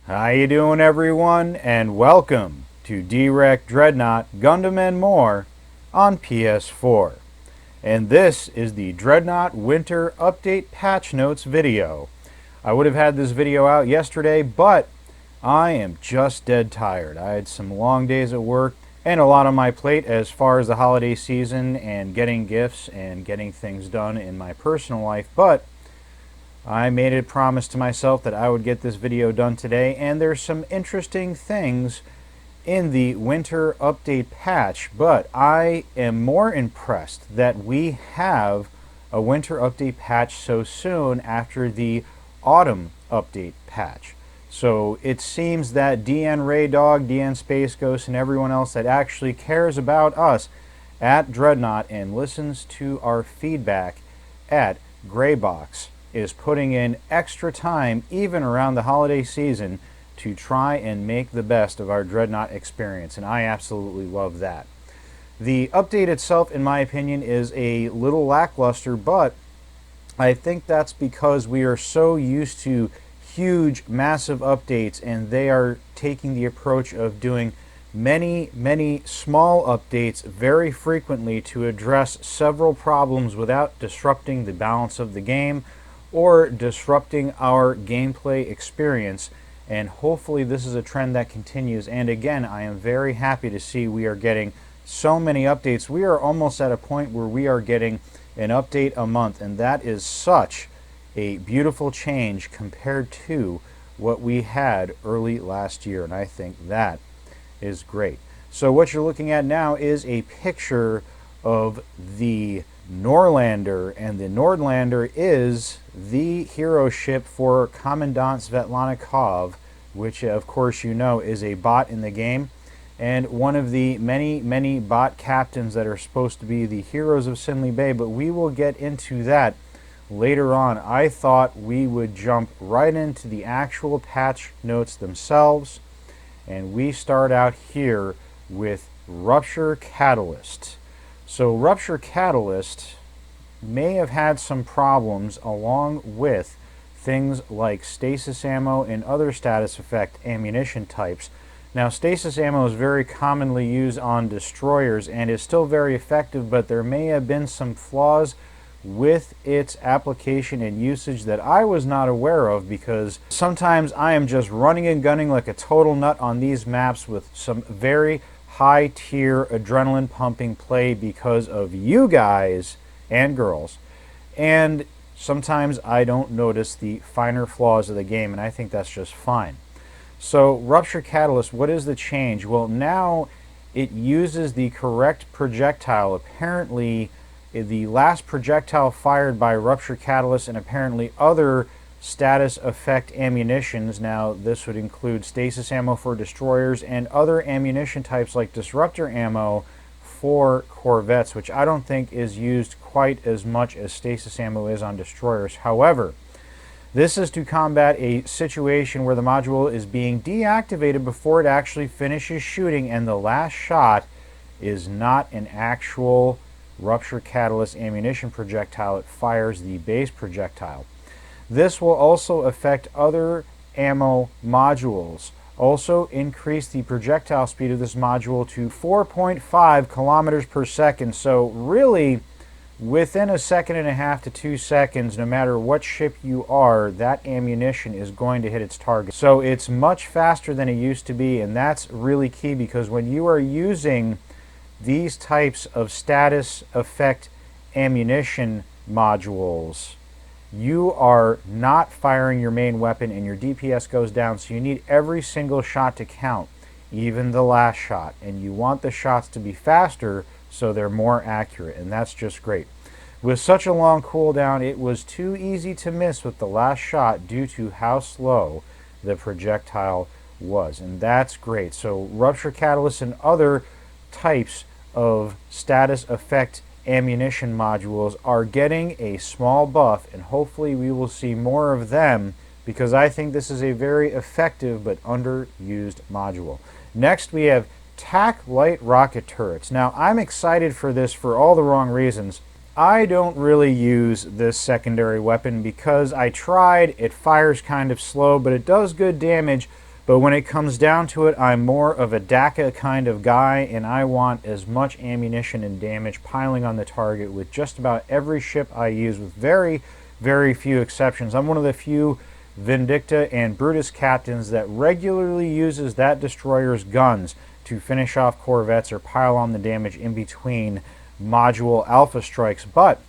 How you doing, everyone, and welcome to Dreadnought Gundam and More on PS4. And this is the Dreadnought Winter Update Patch Notes video. I would have had this video out yesterday, but I am just dead tired. I had some long days at work and a lot on my plate as far as the holiday season and getting gifts and getting things done in my personal life, but I made a promise to myself that I would get this video done today, and there's some interesting things in the winter update patch, but I am more impressed that we have a winter update patch so soon after the autumn update patch. So it seems that DN Raydog, DN Space Ghost, and everyone else that actually cares about us at Dreadnought and listens to our feedback at Greybox is putting in extra time, even around the holiday season, to try and make the best of our Dreadnought experience, and I absolutely love that. The update itself, in my opinion, is a little lackluster, but I think that's because we are so used to huge, massive updates, and they are taking the approach of doing many small updates very frequently to address several problems without disrupting the balance of the game or disrupting our gameplay experience. And hopefully this is a trend that continues. And again, I am very happy to see we are getting so many updates. We are almost at a point where we are getting an update a month, and that is such a beautiful change compared to what we had early last year, and I think that is great. So what you're looking at now is a picture of the Nordlander, and the Nordlander is the hero ship for Commandant Svetlanikov, which of course you know is a bot in the game, and one of the many bot captains that are supposed to be the heroes of Sinley Bay, but we will get into that later on. I thought we would jump right into the actual patch notes themselves, and we start out here with Rupture Catalyst. So Rupture Catalyst may have had some problems along with things like stasis ammo and other status effect ammunition types. Now, stasis ammo is very commonly used on destroyers and is still very effective, but there may have been some flaws with its application and usage that I was not aware of, because sometimes I am just running and gunning like a total nut on these maps with some very high tier adrenaline pumping play because of you guys and girls, and sometimes I don't notice the finer flaws of the game, and I think that's just fine. So Rupture Catalyst, what is the change? Well, now it uses the correct projectile. Apparently the last projectile fired by Rupture Catalyst and apparently other status effect ammunitions, now this would include stasis ammo for destroyers and other ammunition types like disruptor ammo for corvettes, which I don't think is used quite as much as stasis ammo is on destroyers. However, this is to combat a situation where the module is being deactivated before it actually finishes shooting, and the last shot is not an actual Rupture Catalyst ammunition projectile. It fires the base projectile. This will also affect other ammo modules. Also increase the projectile speed of this module to 4.5 kilometers per second. So really, within a second and a half to 2 seconds, no matter what ship you are, that ammunition is going to hit its target. So it's much faster than it used to be, and that's really key, because when you are using these types of status effect ammunition modules, you are not firing your main weapon and your DPS goes down, so you need every single shot to count, even the last shot, and you want the shots to be faster so they're more accurate, and that's just great. With such a long cooldown, it was too easy to miss with the last shot due to how slow the projectile was, and that's great. So Rupture Catalyst and other types of status effect ammunition modules are getting a small buff, and hopefully we will see more of them, because I think this is a very effective but underused module. Next, we have TAC light rocket turrets. Now, I'm excited for this for all the wrong reasons. I don't really use this secondary weapon because I tried. It fires kind of slow, but it does good damage. But when it comes down to it, I'm more of a DACA kind of guy, and I want as much ammunition and damage piling on the target with just about every ship I use, with very, very few exceptions. I'm one of the few Vindicta and Brutus captains that regularly uses that destroyer's guns to finish off corvettes or pile on the damage in between module alpha strikes. But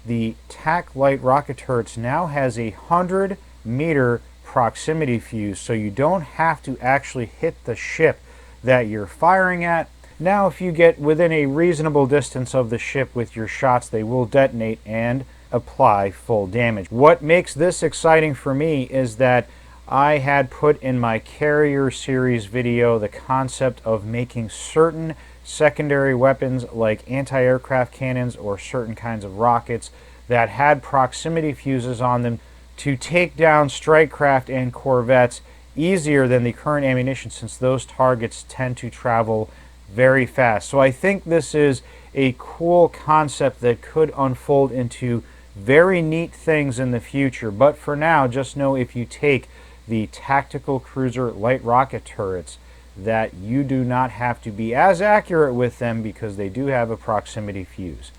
the TAC light rocket turrets now has a 100-meter proximity fuse, so you don't have to actually hit the ship that you're firing at. Now, if you get within a reasonable distance of the ship with your shots, they will detonate and apply full damage. What makes this exciting for me is that I had put in my carrier series video the concept of making certain secondary weapons like anti-aircraft cannons or certain kinds of rockets that had proximity fuses on them to take down strike craft and corvettes easier than the current ammunition, since those targets tend to travel very fast. So I think this is a cool concept that could unfold into very neat things in the future. But for now, just know if you take the tactical cruiser light rocket turrets that you do not have to be as accurate with them because they do have a proximity fuse.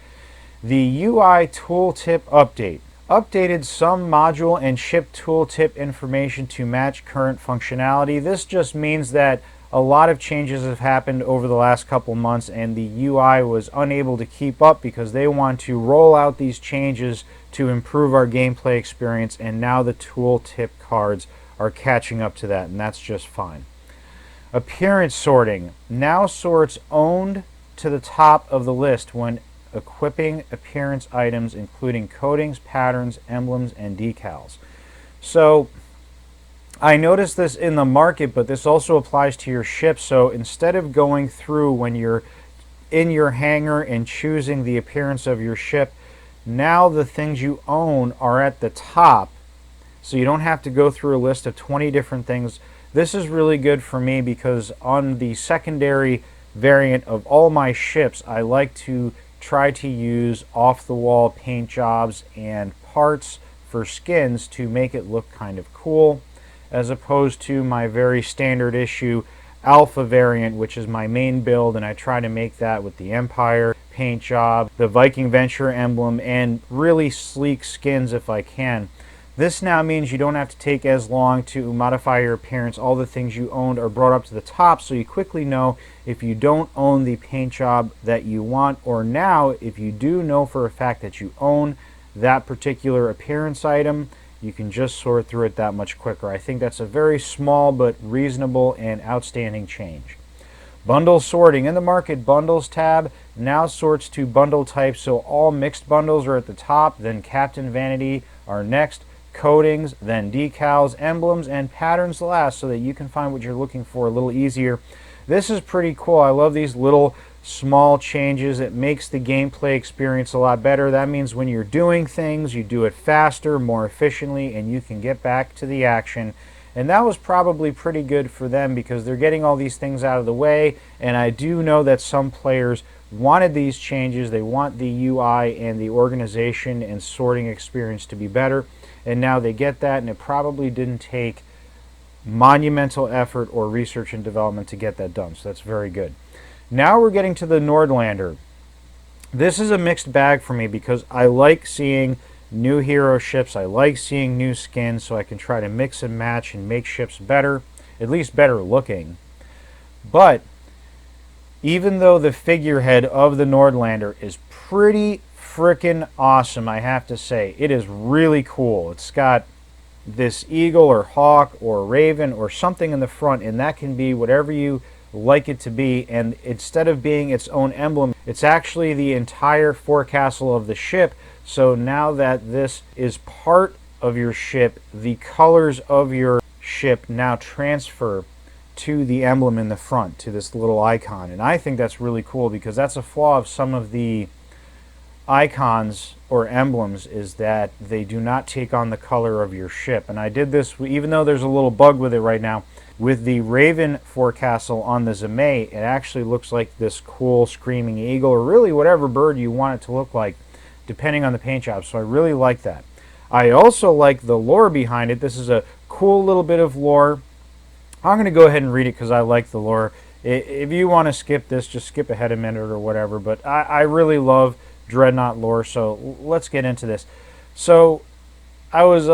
The UI tooltip update updated some module and ship tooltip information to match current functionality. This just means that a lot of changes have happened over the last couple months, and the UI was unable to keep up because they want to roll out these changes to improve our gameplay experience, and now the tooltip cards are catching up to that, and that's just fine. Appearance sorting now sorts owned to the top of the list when equipping appearance items, including coatings, patterns, emblems, and decals. So I noticed this in the market, but this also applies to your ship. So instead of going through when you're in your hangar and choosing the appearance of your ship, now the things you own are at the top, so you don't have to go through a list of 20 different things. This is really good for me because on the secondary variant of all my ships, I like to try to use off-the-wall paint jobs and parts for skins to make it look kind of cool, as opposed to my very standard issue alpha variant, which is my main build, and I try to make that with the Empire paint job, the Viking Venture emblem, and really sleek skins if I can. This now means you don't have to take as long to modify your appearance. All the things you owned are brought up to the top, so you quickly know if you don't own the paint job that you want, or now if you do know for a fact that you own that particular appearance item, you can just sort through it that much quicker. I think that's a very small but reasonable and outstanding change. Bundle sorting. In the Market Bundles tab now sorts to bundle types, so all mixed bundles are at the top, then Captain Vanity are next, coatings, then decals, emblems, and patterns last, so that you can find what you're looking for a little easier. This is pretty cool. I love these little small changes. It makes the gameplay experience a lot better. That means when you're doing things, you do it faster, more efficiently, and you can get back to the action. And that was probably pretty good for them because they're getting all these things out of the way, and I do know that some players wanted these changes. They want the UI and the organization and sorting experience to be better, and now they get that, and it probably didn't take monumental effort or research and development to get that done, so that's very good. Now we're getting to the Nordlander. This is a mixed bag for me because I like seeing new hero ships, I like seeing new skins, so I can try to mix and match and make ships better, at least better looking. But even though the figurehead of the Nordlander is pretty freaking awesome, I have to say, it is really cool. It's got this eagle or hawk or raven or something in the front, and that can be whatever you like it to be, and instead of being its own emblem, it's actually the entire forecastle of the ship. So now that this is part of your ship, the colors of your ship now transfer to the emblem in the front, to this little icon, and I think that's really cool because that's a flaw of some of the icons or emblems, is that they do not take on the color of your ship. And I did this, even though there's a little bug with it right now, with the Raven forecastle on the Zame. It actually looks like this cool screaming eagle, or really whatever bird you want it to look like, depending on the paint job. So I really like that. I also like the lore behind it. This is a cool little bit of lore I'm going to go ahead and read it because I like the lore. If you want to skip this, just skip ahead a minute or whatever. But I really love Dreadnought lore, so let's get into this. So I was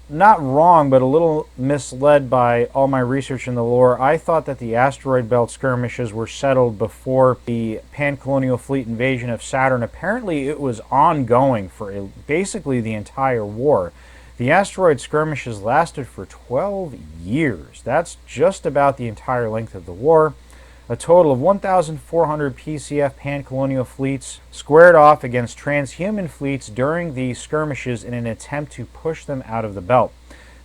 not wrong, but a little misled by all my research in the lore. I thought that the asteroid belt skirmishes were settled before the pan-colonial fleet invasion of Saturn. Apparently, it was ongoing for basically the entire war. The asteroid skirmishes lasted for 12 years. That's just about the entire length of the war. A total of 1,400 PCF pan-colonial fleets squared off against transhuman fleets during the skirmishes in an attempt to push them out of the belt.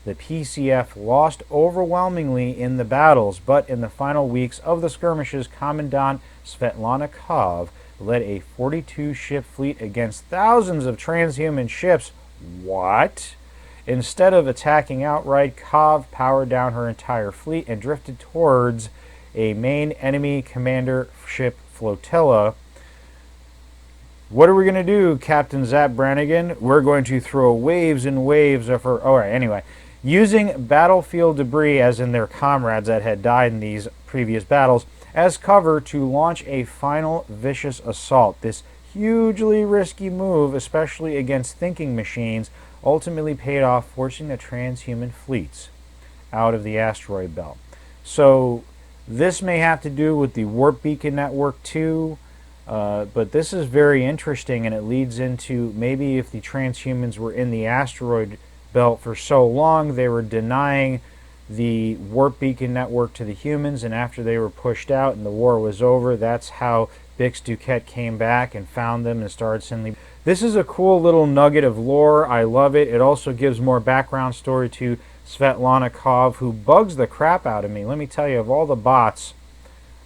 The PCF lost overwhelmingly in the battles, but in the final weeks of the skirmishes, Commandant Svetlana Kov led a 42-ship fleet against thousands of transhuman ships. What? Instead of attacking outright, Kov powered down her entire fleet and drifted towards a main enemy commander ship flotilla. What are we going to do, Captain Zap Brannigan? We're going to throw waves and waves of her... All right, anyway. Using battlefield debris, as in their comrades that had died in these previous battles, as cover to launch a final vicious assault. This hugely risky move, especially against thinking machines, ultimately paid off, forcing the transhuman fleets out of the asteroid belt. So this may have to do with the warp beacon network too, but this is very interesting, and it leads into maybe if the transhumans were in the asteroid belt for so long, they were denying the warp beacon network to the humans, and after they were pushed out and the war was over, that's how Bix Duquette came back and found them and started sending. This is a cool little nugget of lore. I love it. It also gives more background story to Svetlana Kov, who bugs the crap out of me. Let me tell you, of all the bots,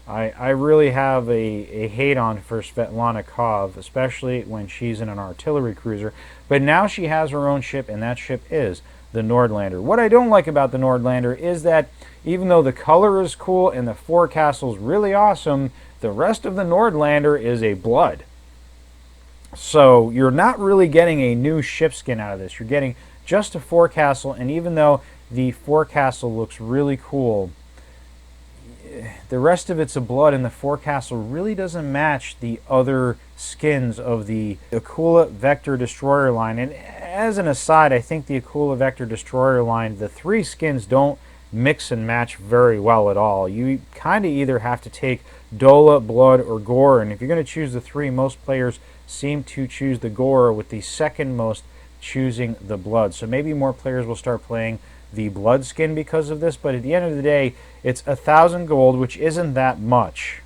I really have a hate on for Svetlana Kov, especially when she's in an artillery cruiser. But now she has her own ship, and that ship is the Nordlander. What I don't like about the Nordlander is that even though the color is cool and the forecastle is really awesome, the rest of the Nordlander is a blood. So you're not really getting a new ship skin out of this. You're getting just a forecastle, and even though the forecastle looks really cool, the rest of it's a blood, and the forecastle really doesn't match the other skins of the Akula Vector Destroyer line. And as an aside, I think the Akula Vector Destroyer line, the three skins don't mix and match very well at all. You kind of either have to take Dola, Blood, or Gore, and if you're going to choose the three, most players seem to choose the Gore, with the second most choosing the Blood. So maybe more players will start playing the Blood skin because of this, but at the end of the day, it's 1,000 gold, which isn't that much,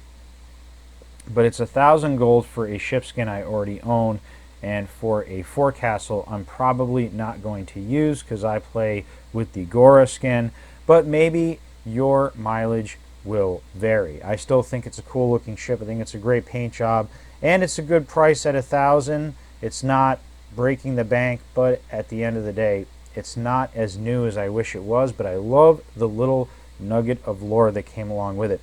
but it's 1,000 gold for a ship skin I already own, and for a forecastle I'm probably not going to use because I play with the Gora skin, but maybe your mileage will vary. I still think it's a cool looking ship. I think it's a great paint job, and it's a good price at 1,000. It's not breaking the bank, but at the end of the day, it's not as new as I wish it was, but I love the little nugget of lore that came along with it.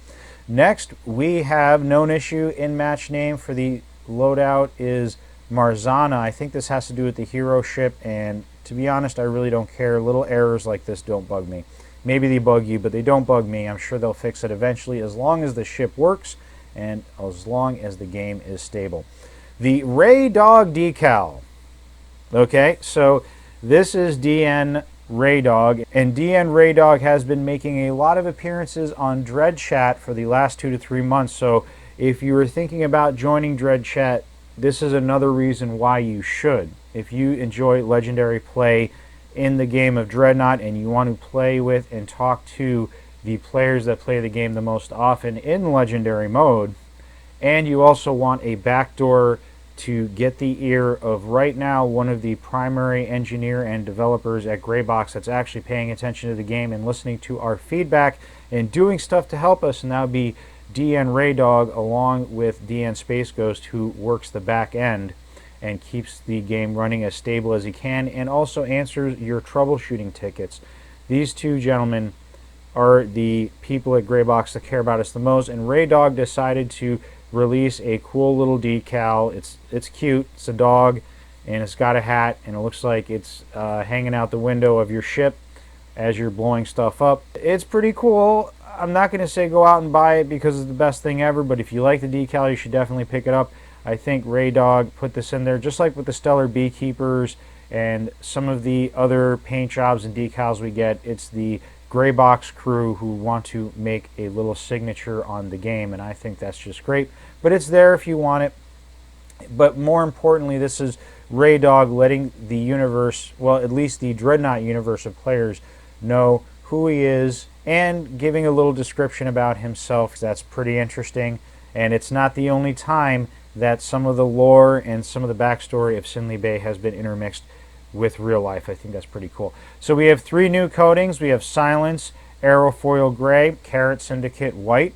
Next, we have known issue in match name for the loadout is Marzano. I think this has to do with the hero ship, and to be honest, I really don't care. Little errors like this don't bug me. Maybe they bug you, but they don't bug me. I'm sure they'll fix it eventually, as long as the ship works and as long as the game is stable. The Ray Dog decal. Okay, so this is DN Ray Dog, and DN Ray Dog has been making a lot of appearances on Dread Chat for the last 2 to 3 months. So if you were thinking about joining Dread Chat, this is another reason why you should. If you enjoy legendary play in the game of Dreadnought and you want to play with and talk to the players that play the game the most often in legendary mode, and you also want a backdoor to get the ear of right now one of the primary engineer and developers at Greybox that's actually paying attention to the game and listening to our feedback and doing stuff to help us, and that would be DN Ray Dog along with DN Space Ghost, who works the back end and keeps the game running as stable as he can and also answers your troubleshooting tickets. These two gentlemen are the people at Greybox that care about us the most, and Ray Dog decided to release a cool little decal. It's cute. It's a dog, and it's got a hat, and it looks like it's hanging out the window of your ship. as you're blowing stuff up. It's pretty cool. I'm not going to say go out and buy it because it's the best thing ever, but if you like the decal, you should definitely pick it up. I think Ray Dog put this in there, just like with the Stellar Beekeepers and some of the other paint jobs and decals we get. It's the Greybox crew who want to make a little signature on the game, and I think that's just great. But it's there if you want it. But more importantly, this is Ray Dog letting the universe, well, at least the Dreadnought universe of players, know who he is and giving a little description about himself. That's pretty interesting. And it's not the only time that some of the lore and some of the backstory of Sinley Bay has been intermixed with real life. I think that's pretty cool. So we have 3 new coatings. We have Silence, Aerofoil Gray, Carrot Syndicate White.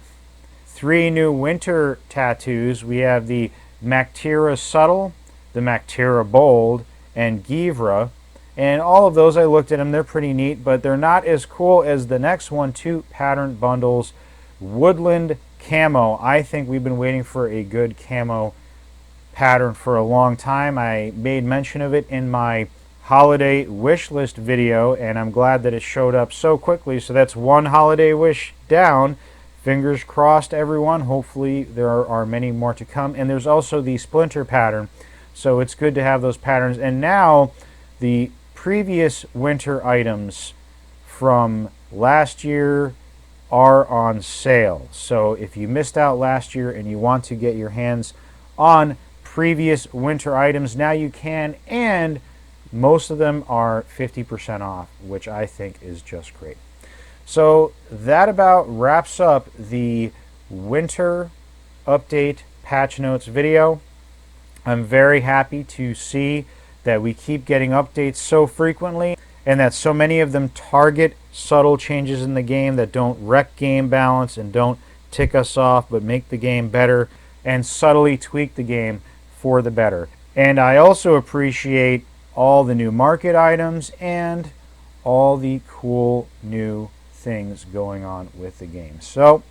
3 new winter tattoos. We have the Mactira Subtle, the Mactira Bold, and Givra. And all of those, I looked at them, they're pretty neat, but they're not as cool as the next one, 2 pattern bundles. Woodland Camo. I think we've been waiting for a good camo pattern for a long time. I made mention of it in my holiday wish list video, and I'm glad that it showed up so quickly. So that's 1 holiday wish down. Fingers crossed, everyone. Hopefully there are many more to come. And there's also the Splinter pattern, so it's good to have those patterns. And now the previous winter items from last year are on sale. So if you missed out last year and you want to get your hands on previous winter items, now you can, and most of them are 50% off, which I think is just great. So that about wraps up the winter update patch notes video. I'm very happy to see that we keep getting updates so frequently and that so many of them target subtle changes in the game that don't wreck game balance and don't tick us off, but make the game better and subtly tweak the game for the better. And I also appreciate all the new market items and all the cool new things going on with the game. So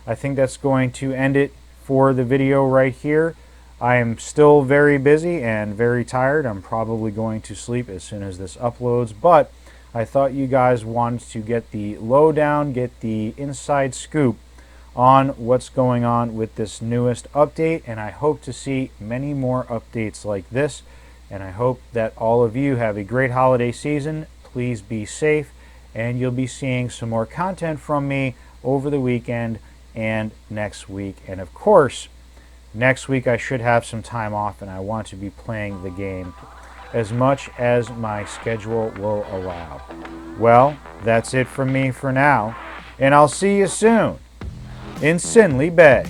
I think that's going to end it for the video right here. I am still very busy and very tired. I'm probably going to sleep as soon as this uploads, but I thought you guys wanted to get the lowdown, get the inside scoop on what's going on with this newest update, and I hope to see many more updates like this. And I hope that all of you have a great holiday season. Please be safe, and you'll be seeing some more content from me over the weekend and next week. And of course, next week I should have some time off, and I want to be playing the game as much as my schedule will allow. Well, that's it from me for now, and I'll see you soon in Sinley Bay.